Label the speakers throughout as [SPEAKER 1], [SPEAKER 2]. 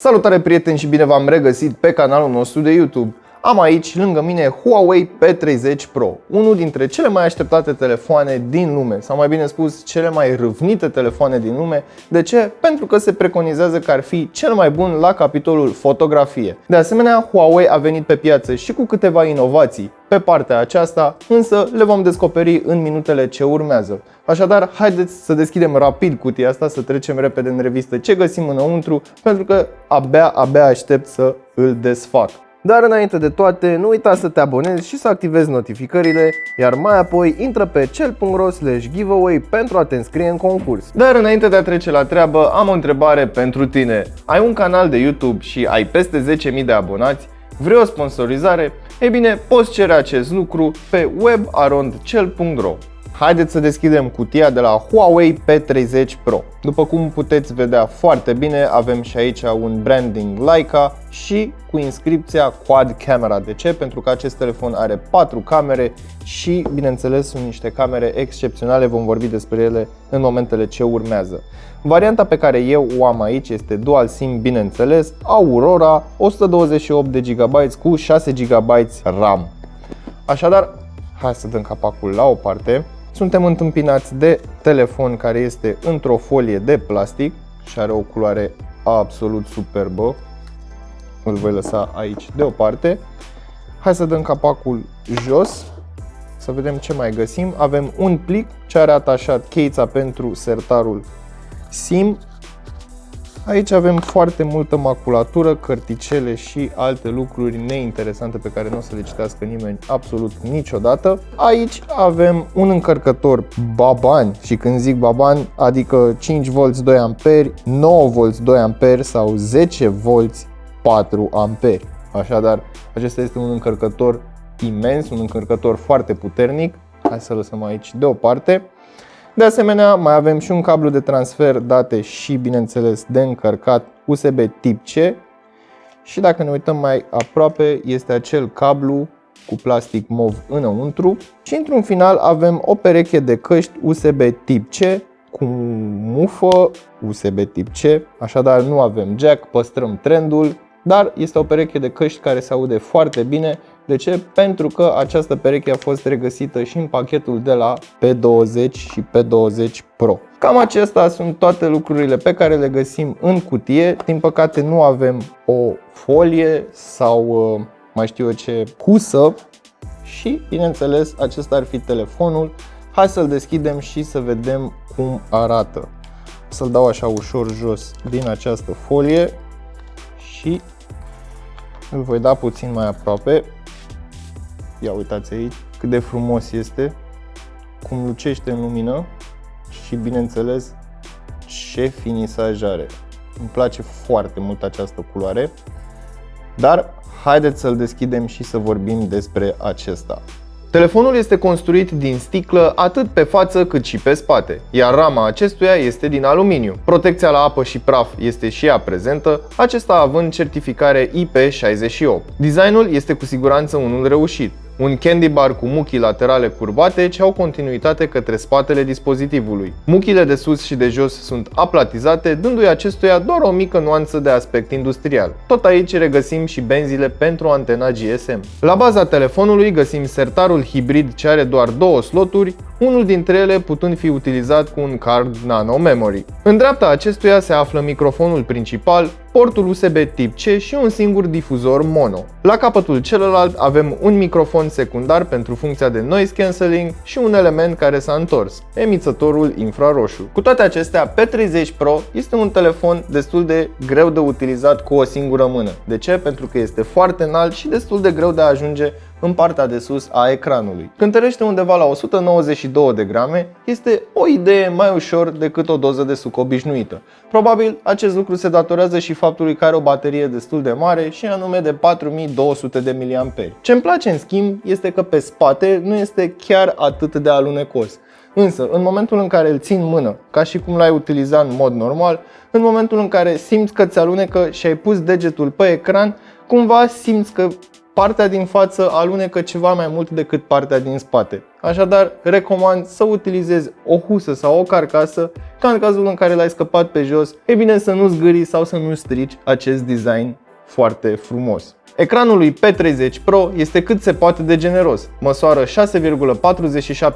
[SPEAKER 1] Salutare prieteni și bine v-am regăsit pe canalul nostru de YouTube. Am aici lângă mine Huawei P30 Pro, unul dintre cele mai așteptate telefoane din lume, sau mai bine spus, cele mai râvnite telefoane din lume. De ce? Pentru că se preconizează că ar fi cel mai bun la capitolul fotografie. De asemenea, Huawei a venit pe piață și cu câteva inovații pe partea aceasta, însă le vom descoperi în minutele ce urmează. Așadar, haideți să deschidem rapid cutia asta, să trecem repede în revistă ce găsim înăuntru, pentru că abia aștept să îl desfac. Dar înainte de toate, nu uita să te abonezi și să activezi notificările, iar mai apoi intră pe cel.ro/giveaway pentru a te înscrie în concurs. Dar înainte de a trece la treabă, am o întrebare pentru tine. Ai un canal de YouTube și ai peste 10.000 de abonați? Vrei o sponsorizare? Ei bine, poți cere acest lucru pe webarondcel.ro. Haideți să deschidem cutia de la Huawei P30 Pro. După cum puteți vedea foarte bine, avem și aici un branding Leica și cu inscripția Quad Camera. De ce? Pentru că acest telefon are 4 camere și, bineînțeles, sunt niște camere excepționale, vom vorbi despre ele în momentele ce urmează. Varianta pe care eu o am aici este Dual SIM, bineînțeles, Aurora, 128 de GB cu 6 GB RAM. Așadar, hai să dăm capacul la o parte. Suntem întâmpinați de telefon care este într-o folie de plastic și are o culoare absolut superbă. Îl voi lăsa aici deoparte. Hai să dăm capacul jos, să vedem ce mai găsim. Avem un plic ce are atașat cheița pentru sertarul SIM. Aici avem foarte multă maculatură, cărticele și alte lucruri neinteresante pe care nu o să le citească nimeni absolut niciodată. Aici avem un încărcător baban și când zic baban, adică 5V 2A, 9V 2A sau 10V 4A. Așadar, acesta este un încărcător imens, un încărcător foarte puternic. Hai să lăsăm aici deoparte. De asemenea, mai avem și un cablu de transfer date și, bineînțeles, de încărcat USB tip C. Și dacă ne uităm mai aproape, este acel cablu cu plastic mov înăuntru. Și într-un final avem o pereche de căști USB tip C cu mufă USB tip C. Așadar, nu avem jack, păstrăm trendul, dar este o pereche de căști care se aude foarte bine. De ce? Pentru că această pereche a fost regăsită și în pachetul de la P20 și P20 Pro. Cam acestea sunt toate lucrurile pe care le găsim în cutie. Din păcate nu avem o folie sau mai știu eu ce husă și, bineînțeles, acesta ar fi telefonul. Hai să-l deschidem și să vedem cum arată. Să-l dau așa ușor jos din această folie și îl voi da puțin mai aproape. Ia uitați aici cât de frumos este, cum lucește în lumină și, bineînțeles, ce finisaj are. Îmi place foarte mult această culoare, dar haideți să-l deschidem și să vorbim despre acesta. Telefonul este construit din sticlă atât pe față cât și pe spate, iar rama acestuia este din aluminiu. Protecția la apă și praf este și ea prezentă, acesta având certificare IP68. Designul este cu siguranță unul reușit. Un candy bar cu muchii laterale curbate ce au continuitate către spatele dispozitivului. Muchile de sus și de jos sunt aplatizate, dându-i acestuia doar o mică nuanță de aspect industrial. Tot aici regăsim și benzile pentru antena GSM. La baza telefonului găsim sertarul hibrid ce are doar 2 sloturi, unul dintre ele putând fi utilizat cu un card nano memory. În dreapta acestuia se află microfonul principal, portul USB tip C și un singur difuzor mono. La capătul celălalt avem un microfon secundar pentru funcția de noise cancelling și un element care s-a întors, emițătorul infraroșu. Cu toate acestea, P30 Pro este un telefon destul de greu de utilizat cu o singură mână. De ce? Pentru că este foarte înalt și destul de greu de a ajunge în partea de sus a ecranului. Cântărește undeva la 192 de grame, este o idee mai ușor decât o doză de suc obișnuită. Probabil acest lucru se datorează și faptului că are o baterie destul de mare și anume de 4200 de mAh. Ce îmi place în schimb este că pe spate nu este chiar atât de alunecos. Însă, în momentul în care îl ții în mână, ca și cum l-ai utiliza în mod normal, în momentul în care simți că ți alunecă și ai pus degetul pe ecran, cumva simți că partea din față alunecă ceva mai mult decât partea din spate. Așadar, recomand să utilizezi o husă sau o carcasă, ca în cazul în care l-ai scăpat pe jos, e bine să nu zgârii sau să nu strici acest design foarte frumos. Ecranul lui P30 Pro este cât se poate de generos, măsoară 6,47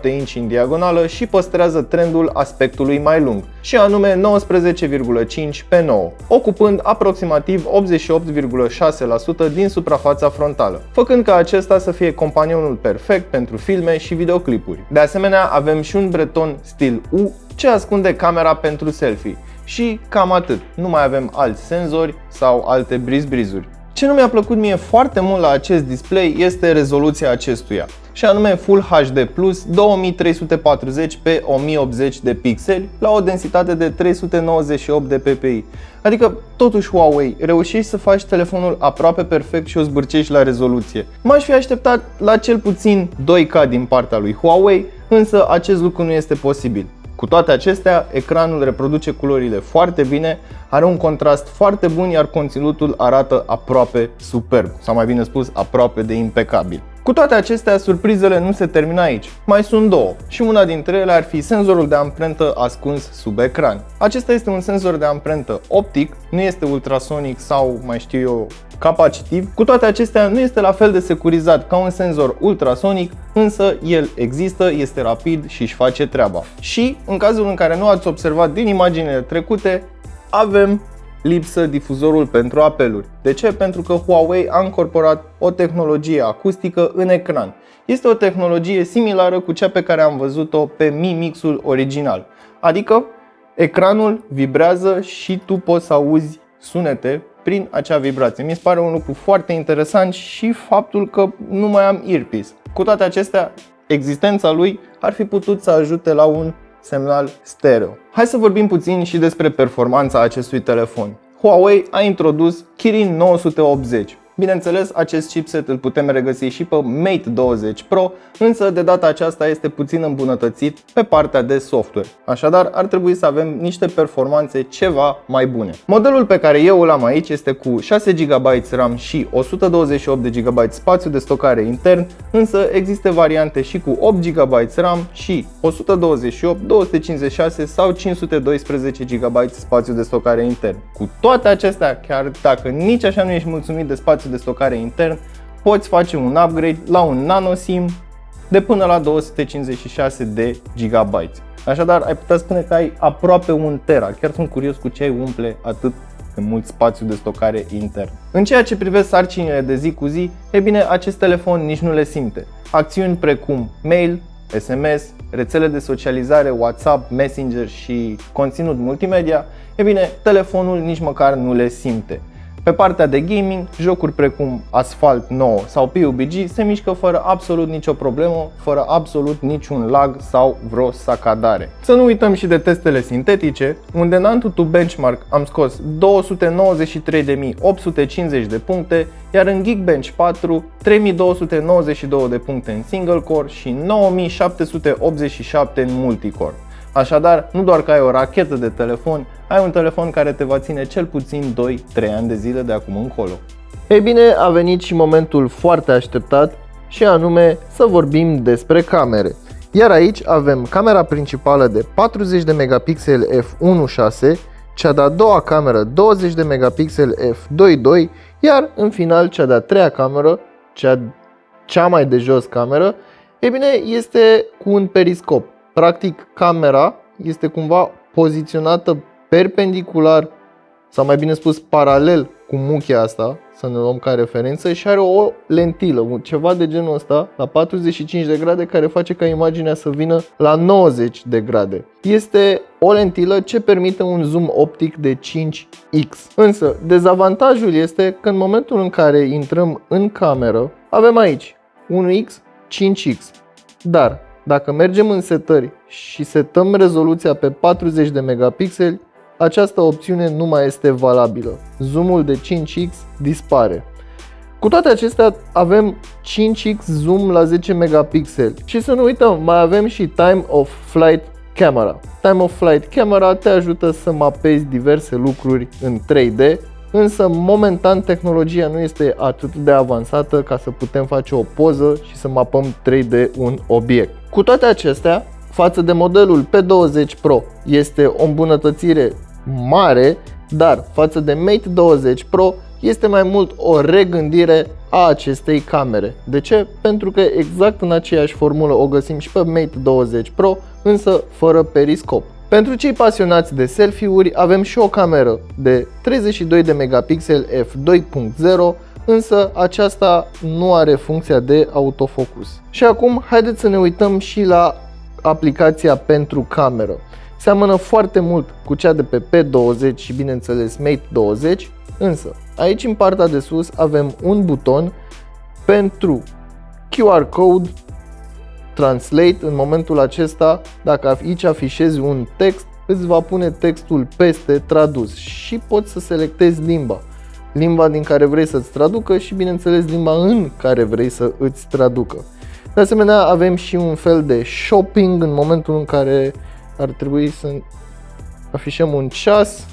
[SPEAKER 1] inch în diagonală și păstrează trendul aspectului mai lung, și anume 19,5x9, ocupând aproximativ 88,6% din suprafața frontală, făcând ca acesta să fie companionul perfect pentru filme și videoclipuri. De asemenea, avem și un breton stil U ce ascunde camera pentru selfie. Și cam atât, nu mai avem alți senzori sau alte briz-brizuri. Ce nu mi-a plăcut mie foarte mult la acest display este rezoluția acestuia, și anume Full HD Plus 2340 pe 1080 de pixeli la o densitate de 398 de ppi. Adică totuși Huawei, reușești să faci telefonul aproape perfect și o zbârcești la rezoluție. M-aș fi așteptat la cel puțin 2K din partea lui Huawei, însă acest lucru nu este posibil. Cu toate acestea, ecranul reproduce culorile foarte bine, are un contrast foarte bun, iar conținutul arată aproape superb, sau mai bine spus, aproape de impecabil. Cu toate acestea, surprizele nu se termină aici. Mai sunt două, și una dintre ele ar fi senzorul de amprentă ascuns sub ecran. Acesta este un senzor de amprentă optic, nu este ultrasonic sau mai știu eu capacitiv. Cu toate acestea, nu este la fel de securizat ca un senzor ultrasonic, însă el există, este rapid și își face treaba. Și în cazul în care nu ați observat din imaginele trecute, avem lipsă difuzorul pentru apeluri. De ce? Pentru că Huawei a încorporat o tehnologie acustică în ecran. Este o tehnologie similară cu cea pe care am văzut-o pe Mi Mix-ul original. Adică ecranul vibrează și tu poți să auzi sunete prin acea vibrație. Mi se pare un lucru foarte interesant și faptul că nu mai am earpiece. Cu toate acestea, existența lui ar fi putut să ajute la un semnal stereo. Hai să vorbim puțin și despre performanța acestui telefon. Huawei a introdus Kirin 980. Bineînțeles, acest chipset îl putem regăsi și pe Mate 20 Pro, însă de data aceasta este puțin îmbunătățit pe partea de software. Așadar, ar trebui să avem niște performanțe ceva mai bune. Modelul pe care eu îl am aici este cu 6 GB RAM și 128 de GB spațiu de stocare intern, însă există variante și cu 8 GB RAM și 128, 256 sau 512 GB spațiu de stocare intern. Cu toate acestea, chiar dacă nici așa nu ești mulțumit de spațiu de stocare intern, poți face un upgrade la un nano SIM de până la 256 de GB. Așadar, ai putea spune că ai aproape 1 tera. Chiar sunt curios cu ce ai umple atât de mult spațiu de stocare intern. În ceea ce privește sarcinile de zi cu zi, e bine, acest telefon nici nu le simte. Acțiuni precum mail, SMS, rețele de socializare, WhatsApp, Messenger și conținut multimedia, e bine, telefonul nici măcar nu le simte. Pe partea de gaming, jocuri precum Asphalt 9 sau PUBG se mișcă fără absolut nicio problemă, fără absolut niciun lag sau vreo sacadare. Să nu uităm și de testele sintetice, unde în AnTuTu Benchmark am scos 293.850 de puncte, iar în Geekbench 4 3.292 de puncte în single core și 9.787 în multicore. Așadar, nu doar că ai o rachetă de telefon, ai un telefon care te va ține cel puțin 2-3 ani de zile de acum încolo. Ei bine, a venit și momentul foarte așteptat, și anume să vorbim despre camere. Iar aici avem camera principală de 40 de megapixeli f1.6, cea de-a doua cameră 20 de megapixeli f2.2, iar în final cea de-a treia cameră, cea mai de jos cameră, ei bine, este cu un periscop. Practic, camera este cumva poziționată perpendicular, sau mai bine spus paralel cu muchia asta, să ne luăm ca referență, și are o lentilă, ceva de genul ăsta, la 45 de grade, care face ca imaginea să vină la 90 de grade. Este o lentilă ce permite un zoom optic de 5x. Însă, dezavantajul este că în momentul în care intrăm în cameră, avem aici 1x, 5x, dar dacă mergem în setări și setăm rezoluția pe 40 de megapixeli, această opțiune nu mai este valabilă. Zoomul de 5x dispare. Cu toate acestea, avem 5x zoom la 10 megapixeli. Și să nu uităm, mai avem și Time of Flight Camera. Time of Flight Camera te ajută să mapezi diverse lucruri în 3D însă momentan tehnologia nu este atât de avansată ca să putem face o poză și să mapăm 3D un obiect. Cu toate acestea, față de modelul P20 Pro este o îmbunătățire mare, dar față de Mate 20 Pro este mai mult o regândire a acestei camere. De ce? Pentru că exact în aceeași formulă o găsim și pe Mate 20 Pro, însă fără periscop. Pentru cei pasionați de selfie-uri avem și o cameră de 32 de megapixeli f2.0, însă aceasta nu are funcția de autofocus. Și acum haideți să ne uităm și la aplicația pentru cameră. Seamănă foarte mult cu cea de pe P20 și bineînțeles Mate 20, însă aici în partea de sus avem un buton pentru QR Code Translate. În momentul acesta, dacă aici afișezi un text, îți va pune textul peste tradus și poți să selectezi limba din care vrei să-ți traducă și bineînțeles limba în care vrei să îți traducă. De asemenea, avem și un fel de shopping în momentul în care ar trebui să afișăm un ceas.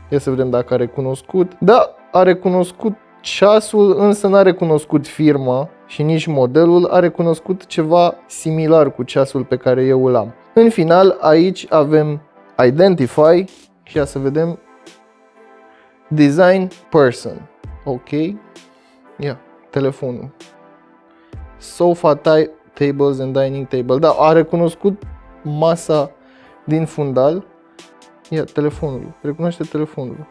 [SPEAKER 1] Ia să vedem dacă a recunoscut. Da, a recunoscut ceasul, însă n-a recunoscut firma și nici modelul, a recunoscut ceva similar cu ceasul pe care eu îl am. În final, aici avem Identify și ia să vedem Design Person. Ok. Ia, telefonul. Sofa tables and dining table. Da, a recunoscut masa din fundal. Ia, telefonul. Recunoaște telefonul.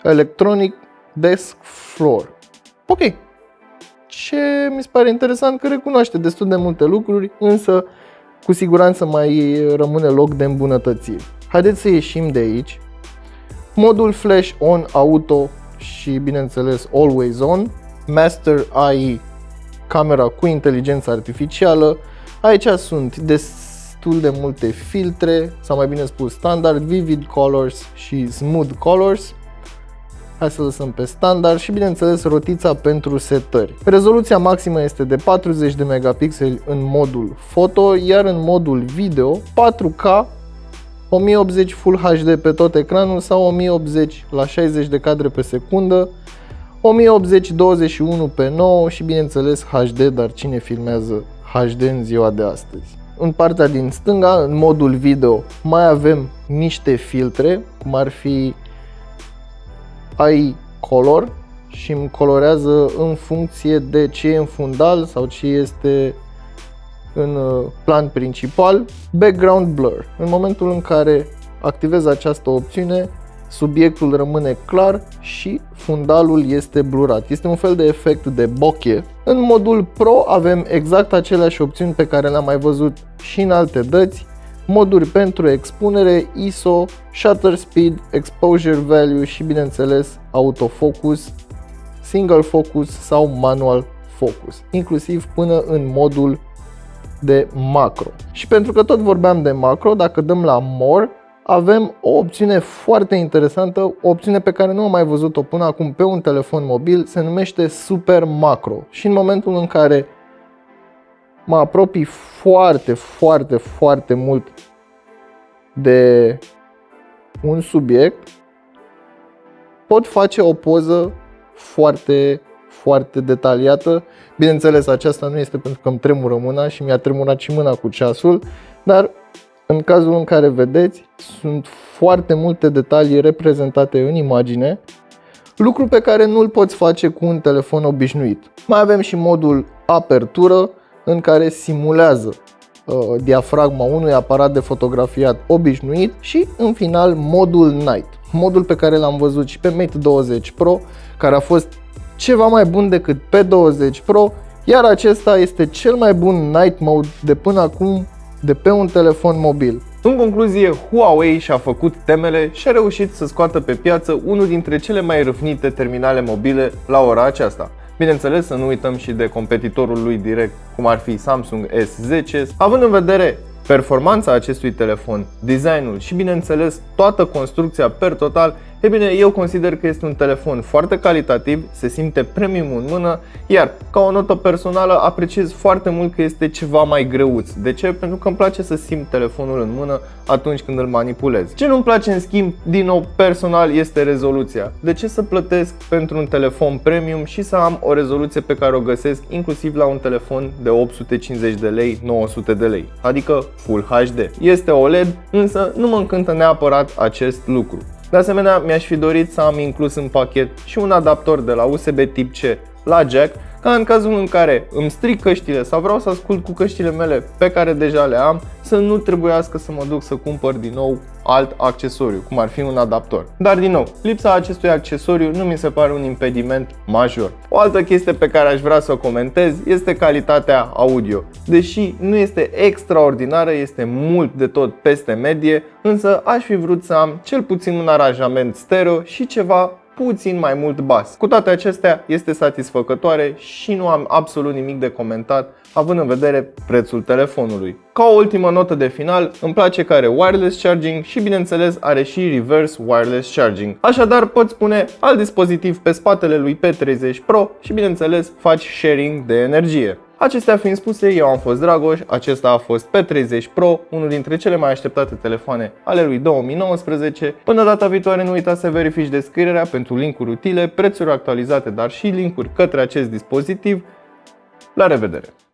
[SPEAKER 1] Electronic Desk Floor. Ok. Ce mi se pare interesant că recunoaște destul de multe lucruri, însă cu siguranță mai rămâne loc de îmbunătățiri. Haideți să ieșim de aici. Modul Flash On Auto și bineînțeles Always On. Master AI, camera cu inteligență artificială. Aici sunt destul de multe filtre, sau mai bine spus standard, vivid colors și smooth colors. Hai să lăsăm pe standard și bineînțeles rotița pentru setări. Rezoluția maximă este de 40 de megapixeli în modul foto, iar în modul video 4K, 1080 Full HD pe tot ecranul sau 1080 la 60 de cadre pe secundă, 1080 21 pe 9 și bineînțeles HD, dar cine filmează HD în ziua de astăzi? În partea din stânga, în modul video, mai avem niște filtre, cum ar fi AI Color și îmi colorează în funcție de ce e în fundal sau ce este în plan principal. Background Blur. În momentul în care activez această opțiune, subiectul rămâne clar și fundalul este blurat. Este un fel de efect de bokeh. În modul Pro avem exact aceleași opțiuni pe care le-am mai văzut și în alte dăți. Moduri pentru expunere, ISO, Shutter Speed, Exposure Value și bineînțeles autofocus, Single Focus sau Manual Focus, inclusiv până în modul de macro. Și pentru că tot vorbeam de macro, dacă dăm la More, avem o opțiune foarte interesantă, o opțiune pe care nu am mai văzut-o până acum pe un telefon mobil, se numește Super Macro. Și în momentul în care mă apropii foarte mult de un subiect, pot face o poză foarte detaliată. Bineînțeles, aceasta nu este pentru că îmi tremură mâna și mi-a tremurat și mâna cu ceasul, dar în cazul în care vedeți, sunt foarte multe detalii reprezentate în imagine, lucru pe care nu îl poți face cu un telefon obișnuit. Mai avem și modul apertură, în care simulează diafragma unui aparat de fotografiat obișnuit și în final modul Night, modul pe care l-am văzut și pe Mate 20 Pro, care a fost ceva mai bun decât P20 Pro, iar acesta este cel mai bun Night Mode de până acum de pe un telefon mobil. În concluzie, Huawei și-a făcut temele și a reușit să scoată pe piață unul dintre cele mai râvnite terminale mobile la ora aceasta. Bineînțeles, să nu uităm și de competitorul lui direct, cum ar fi Samsung S10. Având în vedere performanța acestui telefon, designul și bineînțeles toată construcția per total, E bine, eu consider că este un telefon foarte calitativ, se simte premium în mână, iar ca o notă personală apreciez foarte mult că este ceva mai greuț. De ce? Pentru că îmi place să simt telefonul în mână atunci când îl manipulez. Ce nu-mi place în schimb, din nou personal, este rezoluția. De ce să plătesc pentru un telefon premium și să am o rezoluție pe care o găsesc inclusiv la un telefon de 850 de lei, 900 de lei, adică Full HD. Este OLED, însă nu mă încântă neapărat acest lucru. De asemenea, mi-aș fi dorit să am inclus în pachet și un adaptor de la USB tip C la jack, ca în cazul în care îmi stric căștile sau vreau să ascult cu căștile mele pe care deja le am, să nu trebuiască să mă duc să cumpăr din nou alt accesoriu, cum ar fi un adaptor. Dar din nou, lipsa acestui accesoriu nu mi se pare un impediment major. O altă chestie pe care aș vrea să o comentez este calitatea audio. Deși nu este extraordinară, este mult de tot peste medie, însă aș fi vrut să am cel puțin un aranjament stereo și ceva puțin mai mult bas. Cu toate acestea, este satisfăcătoare și nu am absolut nimic de comentat, având în vedere prețul telefonului. Ca o ultimă notă de final, îmi place că are wireless charging și bineînțeles are și reverse wireless charging. Așadar poți pune alt dispozitiv pe spatele lui P30 Pro și bineînțeles faci sharing de energie. Acestea fiind spuse, eu am fost Dragoș, acesta a fost P30 Pro, unul dintre cele mai așteptate telefoane ale lui 2019. Până data viitoare nu uita să verifici descrierea pentru linkuri utile, prețuri actualizate, dar și linkuri către acest dispozitiv. La revedere!